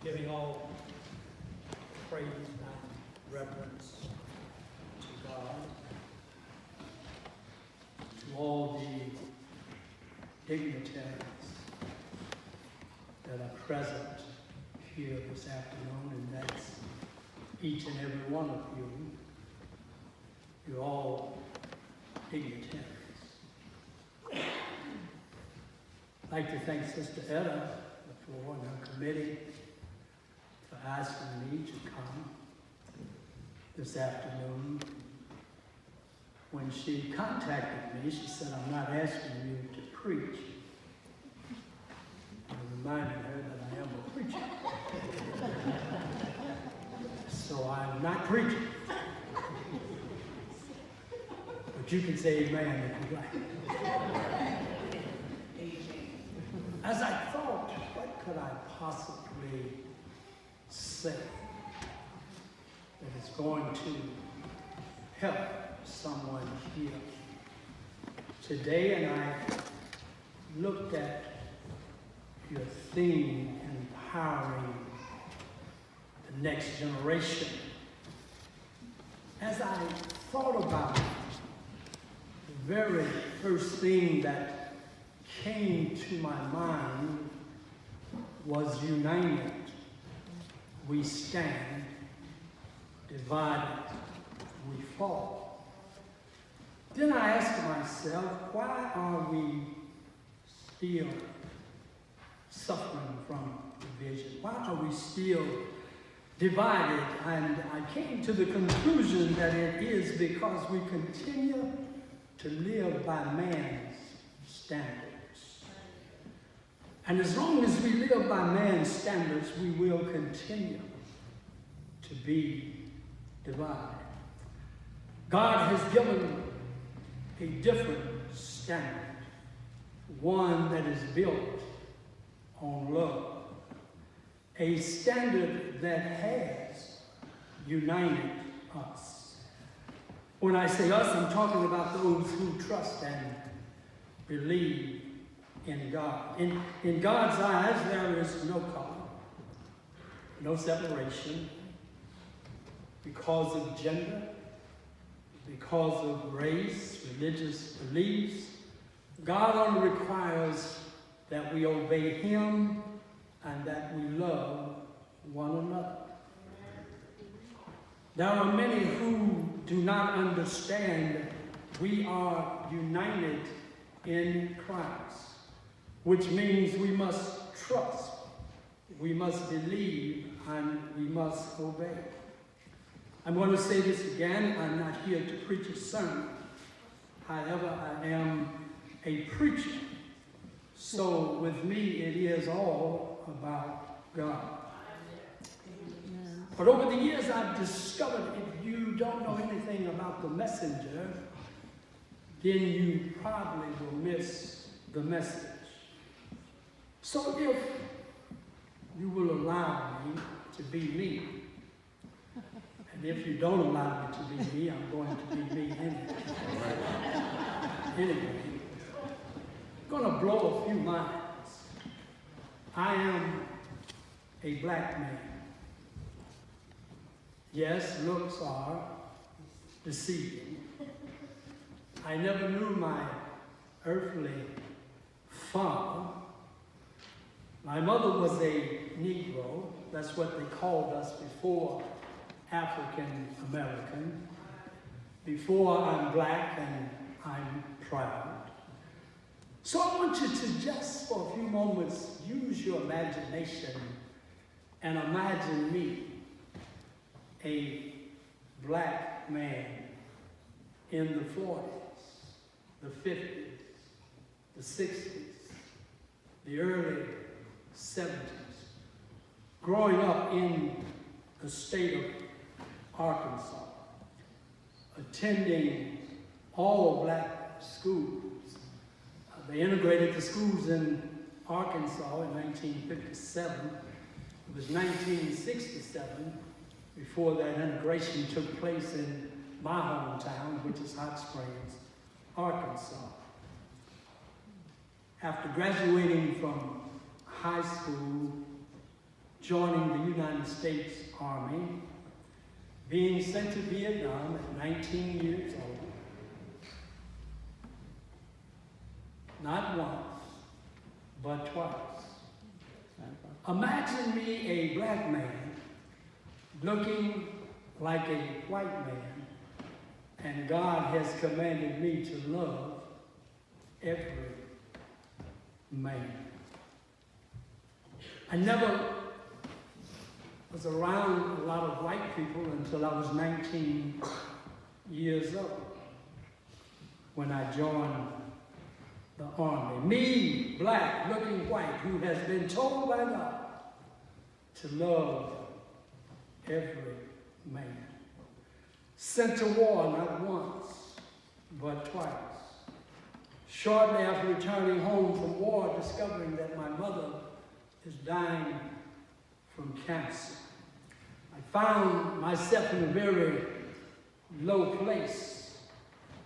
giving all praise and reverence to God, to all the dignitaries that are present here this afternoon, and that's each and every one of you. You're all dignitaries. I'd like to thank Sister Etta for and her committee for asking me to come this afternoon. When she contacted me, she said, "I'm not asking you to preach." I reminded her that I am a preacher. So I'm not preaching. But you can say amen if you like. As I thought, what could I possibly say that is going to help someone here today? And I looked at your theme, empowering the next generation. As I thought about it, the very first thing that came to my mind was united we stand, divided we fall. Then I asked myself, why are we still suffering from division? Why are we still divided? And I came to the conclusion that it is because we continue to live by man's standards. And as long as we live by man's standards, we will continue to be divided. God has given a different standard, one that is built on love, a standard that has united us. When I say us, I'm talking about those who trust and believe in God. In God's eyes, there is no color, no separation because of gender, because of race, religious beliefs. God only requires that we obey Him and that we love one another. There are many who do not understand we are united in Christ, which means we must trust, we must believe, and we must obey. I'm going to say this again. I'm not here to preach a sermon. However, I am a preacher. So with me, it is all about God. But over the years, I've discovered if you don't know anything about the messenger, then you probably will miss the message. So if you will allow me to be me, and if you don't allow me to be me, I'm going to be me anyway. Anyway, I'm going to blow a few minds. I am a black man. Yes, looks are deceiving. I never knew my earthly father. My mother was a Negro. That's what they called us before African American. Before I'm black and I'm proud. So I want you to just for a few moments use your imagination and imagine me, a black man in the 40s, the 50s, the 60s, the early 70s, growing up in the state of Arkansas, attending all black schools. They integrated the schools in Arkansas in 1957. It was 1967 before that integration took place in my hometown, which is Hot Springs, Arkansas. After graduating from high school, joining the United States Army, being sent to Vietnam at 19 years old. Not once, but twice. Imagine me, a black man, looking like a white man, and God has commanded me to love every man. I never was around a lot of white people until I was 19 years old when I joined the Army. Me, black, looking white, who has been told by God to love every man. Sent to war not once, but twice. Shortly after returning home from war, discovering that my mother is dying from cancer, I found myself in a very low place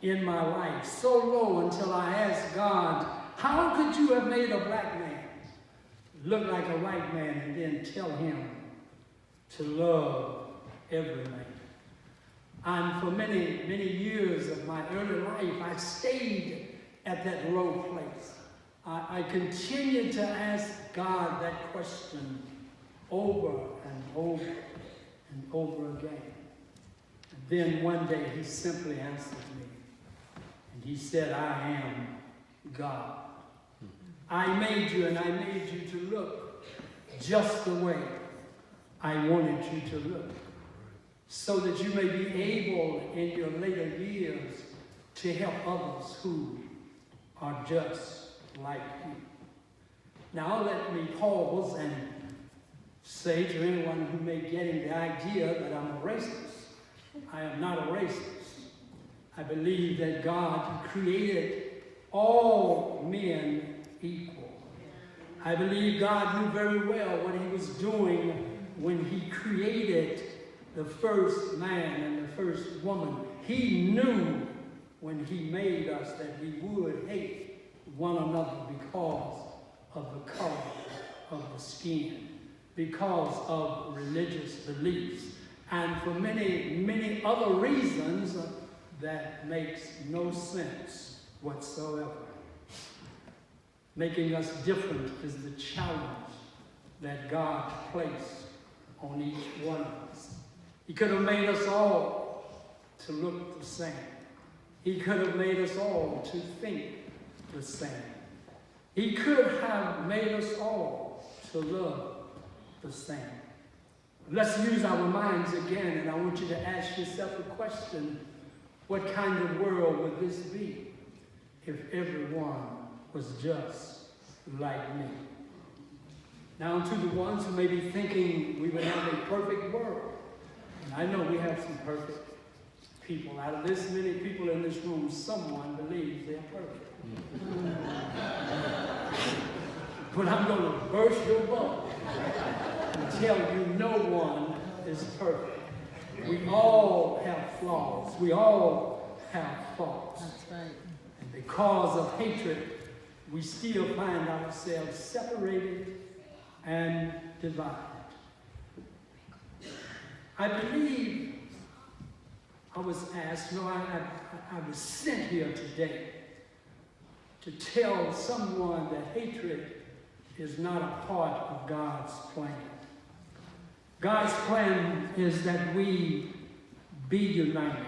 in my life, so low until I asked God, how could you have made a black man look like a white man and then tell him to love every man? And for many, many years of my early life, I stayed at that low place. I continued to ask God that question over and over and over again. And then one day he simply answered me. And he said, I am God. I made you, and I made you to look just the way I wanted you to look, so that you may be able in your later years to help others who are just like you. Now let me pause and say to anyone who may get in the idea that I'm a racist, I am not a racist. I believe that God created all men equal. I believe God knew very well what he was doing when he created the first man and the first woman. He knew when he made us that we would hate one another because of the color of the skin, because of religious beliefs, and for many, many other reasons that makes no sense whatsoever. Making us different is the challenge that God placed on each one of us. He could have made us all to look the same. He could have made us all to think the same. He could have made us all to love the same. Let's use our minds again, and I want you to ask yourself a question. What kind of world would this be if everyone was just like me? Now, to the ones who may be thinking we would have a perfect world, and I know we have some perfect people. Out of this many people in this room, someone believes they're perfect. But I'm going to burst your bubble and tell you no one is perfect. We all have flaws. We all have faults. That's right. And because of hatred, we still find ourselves separated and divided. I believe I was asked, I was sent here today to tell someone that hatred is not a part of God's plan. God's plan is that we be united.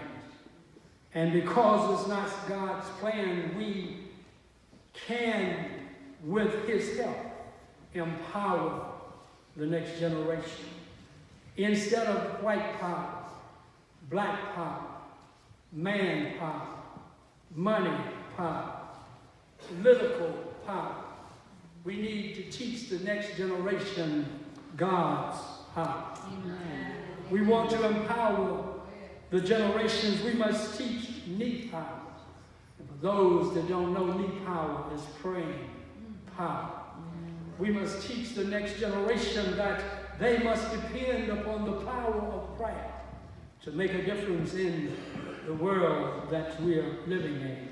And because it's not God's plan, we can, with his help, empower the next generation. Instead of white power, black power, man power, money power, political power, we need to teach the next generation God's power. Amen. We want to empower the generations. We must teach knee power. And for those that don't know, knee power is praying power. We must teach the next generation that they must depend upon the power of prayer to make a difference in the world that we are living in.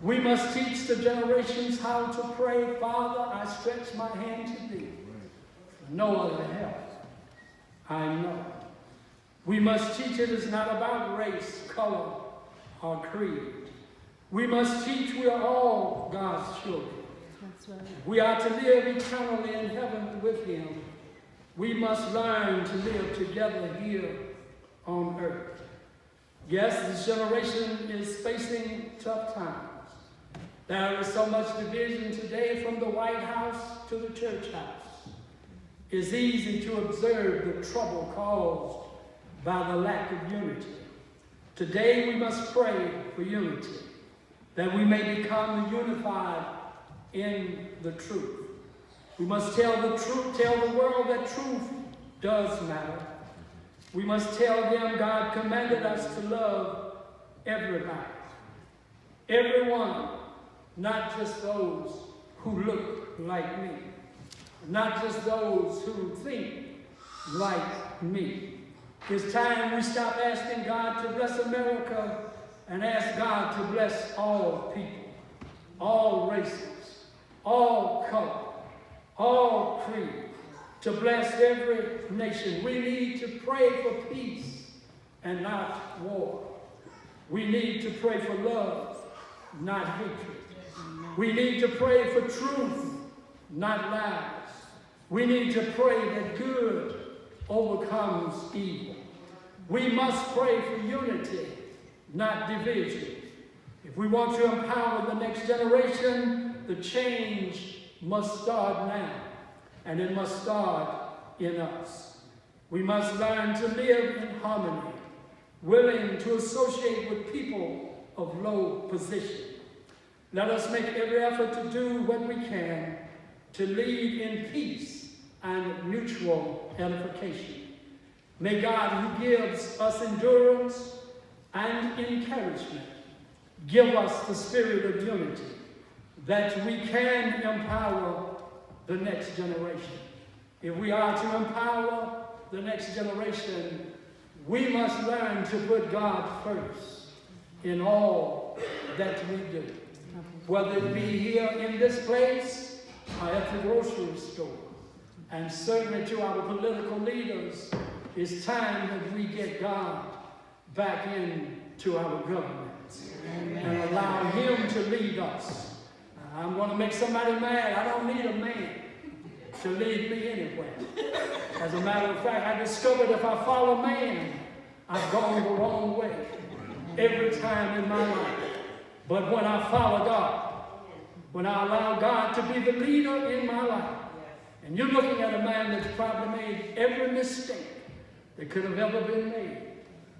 We must teach the generations how to pray. Father, I stretch my hand to thee. no other help I know. We must teach it is not about race, color, or creed. We must teach we are all God's children. That's right. We are to live eternally in heaven with Him. We must learn to live together here on earth. Yes, this generation is facing tough times. There is so much division today from the White House to the church house. It's easy to observe the trouble caused by the lack of unity. Today we must pray for unity, that we may become unified in the truth. We must tell the truth, tell the world that truth does matter. We must tell them God commanded us to love everybody. Everyone, not just those who look like me. Not just those who think like me. It's time we stop asking God to bless America and ask God to bless all people, all races, all color, all creed, to bless every nation. We need to pray for peace and not war. We need to pray for love, not hatred. We need to pray for truth, not lies. We need to pray that good overcomes evil. We must pray for unity, not division. If we want to empower the next generation, the change must start now, and it must start in us. We must learn to live in harmony, willing to associate with people of low position. Let us make every effort to do what we can to lead in peace and mutual edification. May God, who gives us endurance and encouragement, give us the spirit of unity, that we can empower the next generation. If we are to empower the next generation, we must learn to put God first in all that we do. Whether it be here in this place or at the grocery store, and certainly to our political leaders, it's time that we get God back into our government and allow Him to lead us. I'm going to make somebody mad. I don't need a man to lead me anywhere. As a matter of fact, I discovered if I follow man, I've gone the wrong way every time in my life. But when I follow God, when I allow God to be the leader in my life, and you're looking at a man that's probably made every mistake that could have ever been made,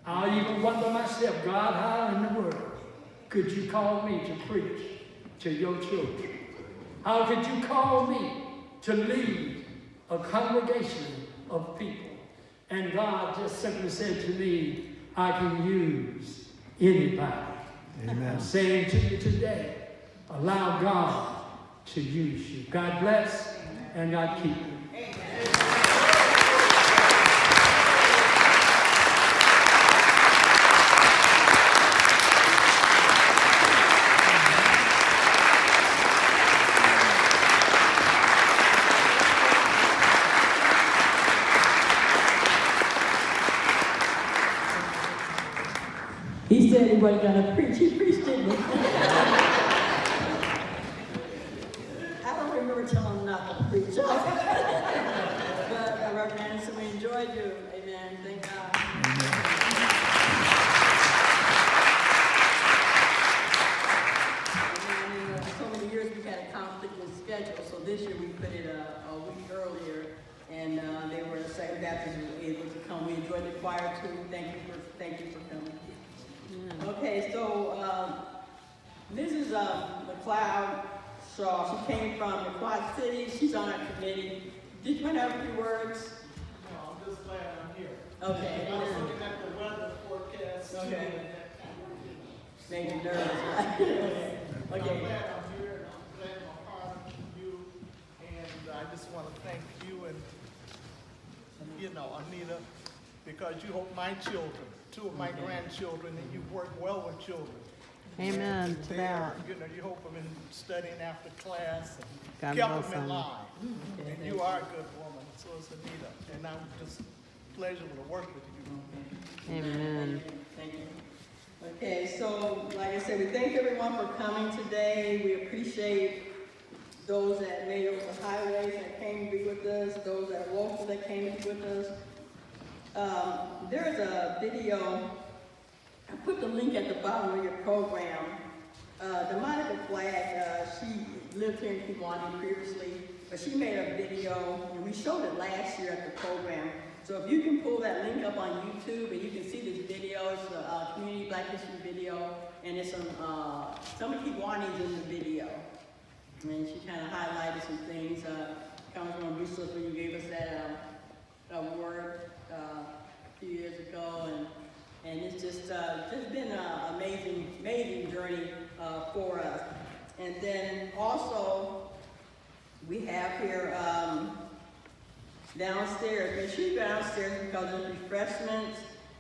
I'll even wonder myself, God, how in the world could you call me to preach to your children? How could you call me to lead a congregation of people? And God just simply said to me, I can use anybody. Amen. I'm saying to you today, allow God to use you. God bless and God keep you. He said he wasn't going to preach. He preached, didn't he? I don't remember telling him not to preach. But Reverend Anderson, we enjoyed you. Amen. Thank God. Amen. So many years we had a conflict with schedule, so this year we put it a week earlier, and they were a Second Baptist who were able to come. We enjoyed the choir too. Thank you for coming. Okay, so Mrs. McLeod Shaw, she came from the Quad Cities. She's on our committee. Did you want to have a few words? No, I'm just glad I'm here. Okay. I was looking at the weather forecast. Okay. Too, Made you nervous, right? Okay. Okay. I'm glad I'm here, and I'm glad I'm part of you. And I just want to thank you and, Anita, because you hold my children, two of my grandchildren, and you work well with children. Amen to that. You hope them in studying after class and God kept bless them in them. line. And you are a good woman. So it's Anita, and I'm just pleasure to work with you. Amen. Thank you. Okay, so like I said, we thank everyone for coming today. We appreciate those that made it over the highways that came to be with us, those that are local that came to be with us. There's a video, I put the link at the bottom of your program. The Monica Flag, she lived here in Kewanee previously, but she made a video, and we showed it last year at the program. So if you can pull that link up on YouTube, and you can see this video, it's a Community Black History video, and it's some of Kewanee's in the video. And she kind of highlighted some things. Councilwoman Bustos, when you gave us that award a few years ago, and it's just been an amazing journey for us. And then also we have here downstairs. Make sure you go downstairs because there's refreshments.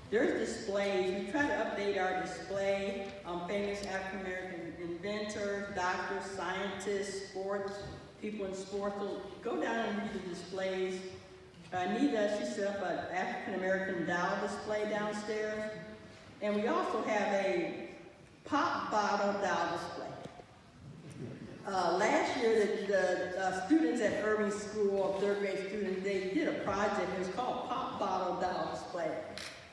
There's displays. We try to update our display. Famous African American inventors, doctors, scientists, sports, people in sports. So go down and read the displays. Anita, she set up an African American doll display downstairs. And we also have a pop bottle doll display. Last year, the students at Irving School, third grade students, they did a project. It was called Pop Bottle Doll Display.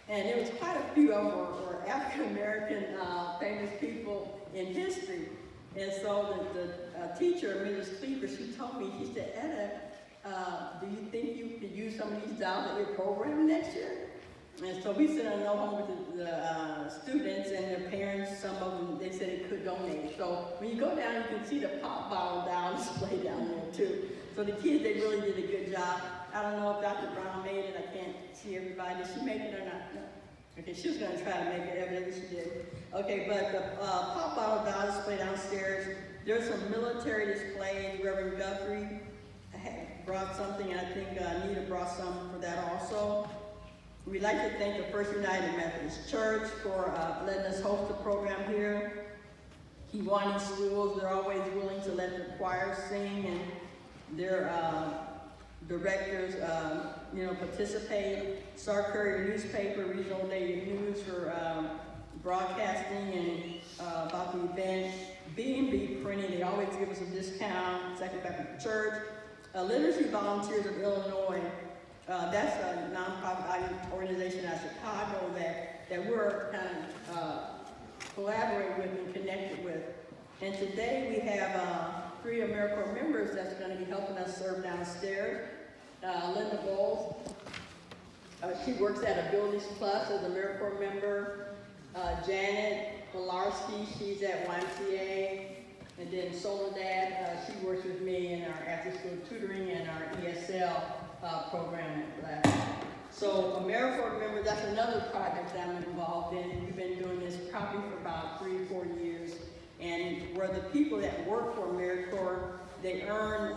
And it was quite a few of them were African American famous people in history. And so the teacher, Mrs. Cleaver, she told me, she said, Etta, do you think you could use some of these dolls at your program next year? And so we sent a note home with the students and their parents. Some of them, they said it could donate. So when you go down, you can see the pop bottle doll display down there too. So the kids, they really did a good job. I don't know if Dr. Brown made it. I can't see everybody. Did she make it or not? No. Okay, she was going to try to make it. Evidently she did. Okay, but the pop bottle doll display downstairs. There's some military displays. Reverend Guthrie brought something, and I think Anita brought some for that also. We'd like to thank the First United Methodist Church for letting us host the program here. Kewanee schools, they're always willing to let the choir sing, and their directors, participate. Star Courier newspaper, Regional Daily News for broadcasting and about the event. B&B Printing, they always give us a discount. Second Baptist Church. Literacy Volunteers of Illinois. That's a nonprofit organization out of Chicago that we're kind of collaborating with and connected with. And today we have 3 AmeriCorps members that's going to be helping us serve downstairs. Linda Bowles, she works at Abilities Plus as an AmeriCorps member. Janet Pilarski, she's at YMCA. And then Soledad, she works with me in our after-school tutoring and our ESL program at Black. So AmeriCorps member, that's another project that I'm involved in. We've been doing this probably for about 3 or 4 years. And where the people that work for AmeriCorps, they earn,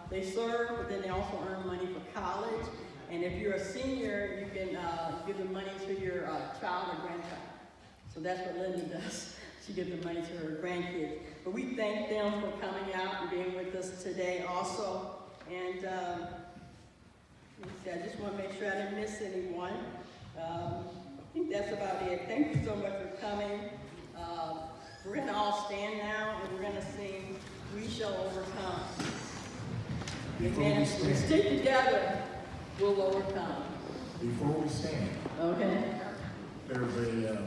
they serve, but then they also earn money for college. And if you're a senior, you can give the money to your child or grandchild. So that's what Linda does. She gives the money to her grandkids. But we thank them for coming out and being with us today also. And I just want to make sure I didn't miss anyone. I think that's about it. Thank you so much for coming. We're going to all stand now and we're going to sing We Shall Overcome. Amen. If we stick together, we'll overcome. Before we stand, Okay. there's a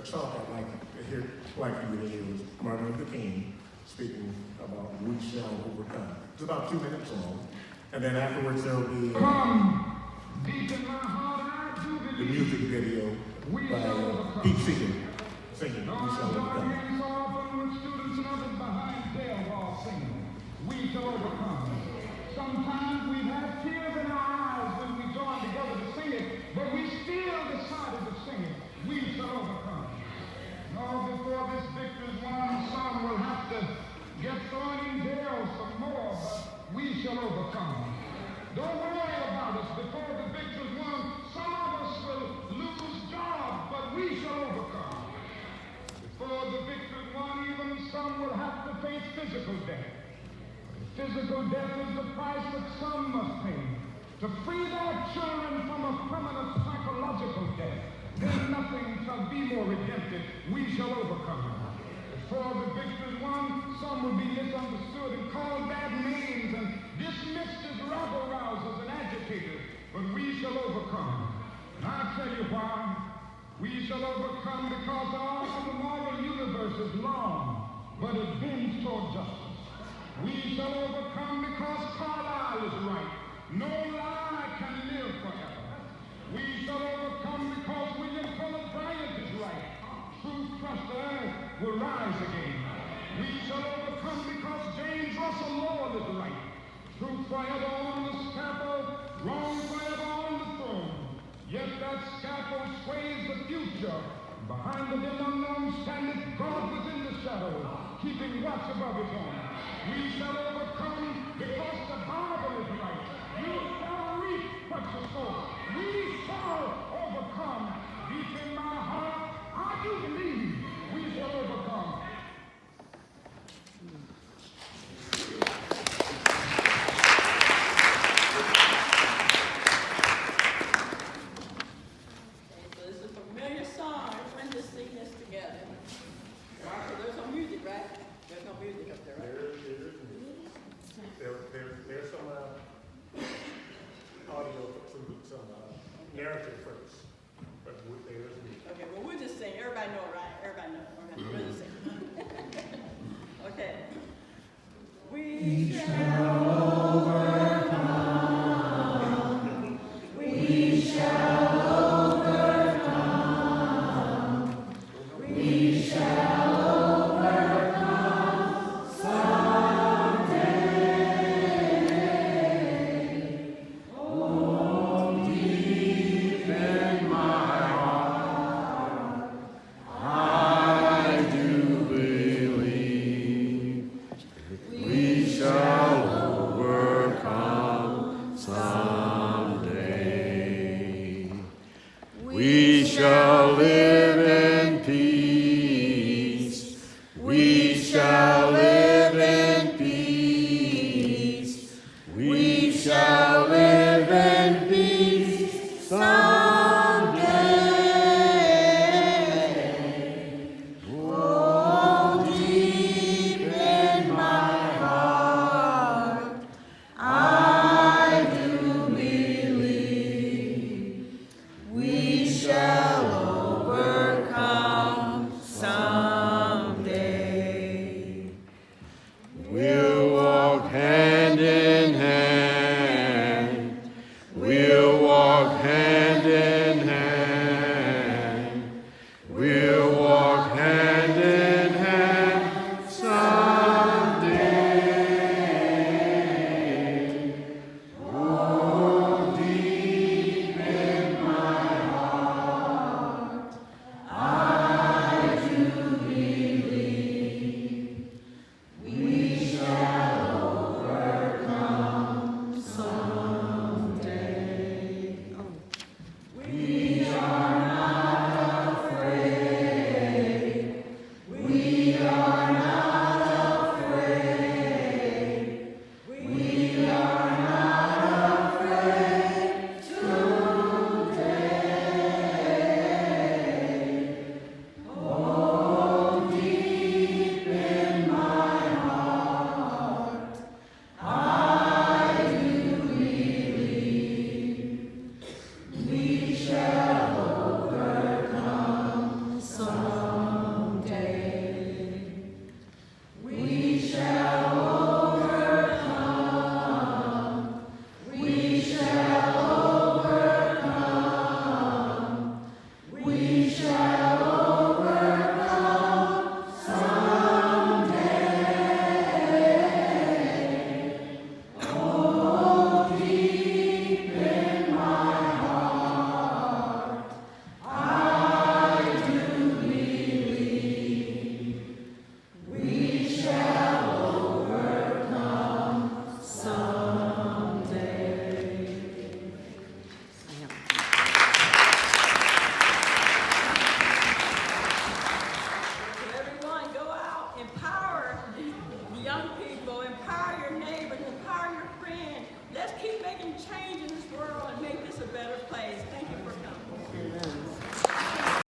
talk I'd like to hear, was Martin Luther King speaking about we shall overcome. It's about 2 minutes long, and then afterwards there'll be the music video by Pete Seeger singing We Shall Overcome. We shall overcome. Sometimes we've had tears in our eyes when we joined together to sing it, but we still decided to sing it. We shall overcome. No, before this victory's won, some will have to get thrown in jail some more, but we shall overcome. Don't worry about us. Before the victory's won, some of us will lose jobs, but we shall overcome. Before the victory's won, even some will have to face physical death. Physical death is the price that some to free their children from a permanent psychological death. Then nothing shall be more redemptive. We shall overcome. For the victory won, some will be misunderstood and called bad names and dismissed as rabble-rousers and agitators. But we shall overcome. And I'll tell you why. We shall overcome because the arc of the moral universe is long, but it bends toward justice. We shall overcome because Carlyle is right. No lie can live forever. We shall overcome because William Cullen Bryant is right. Truth crushed the earth will rise again. We shall overcome because James Russell Lowell is right. Truth forever on the scaffold, wrong forever on the throne. Yet that scaffold sways the future. Behind the dim unknown standeth God within the shadows, keeping watch above his own. We shall overcome because the Bible is right. You shall reap what you sow. We shall overcome. Deep in my heart, I do believe we shall overcome. There's some audio, some narrative first, but there's music. Okay, well, we'll just sing. Everybody know it, right? Everybody know it. Okay, we'll just sing. Okay. We shall overcome. We shall overcome. We shall overcome someday. Oh, deep in my heart, I do believe we shall overcome someday. We shall live.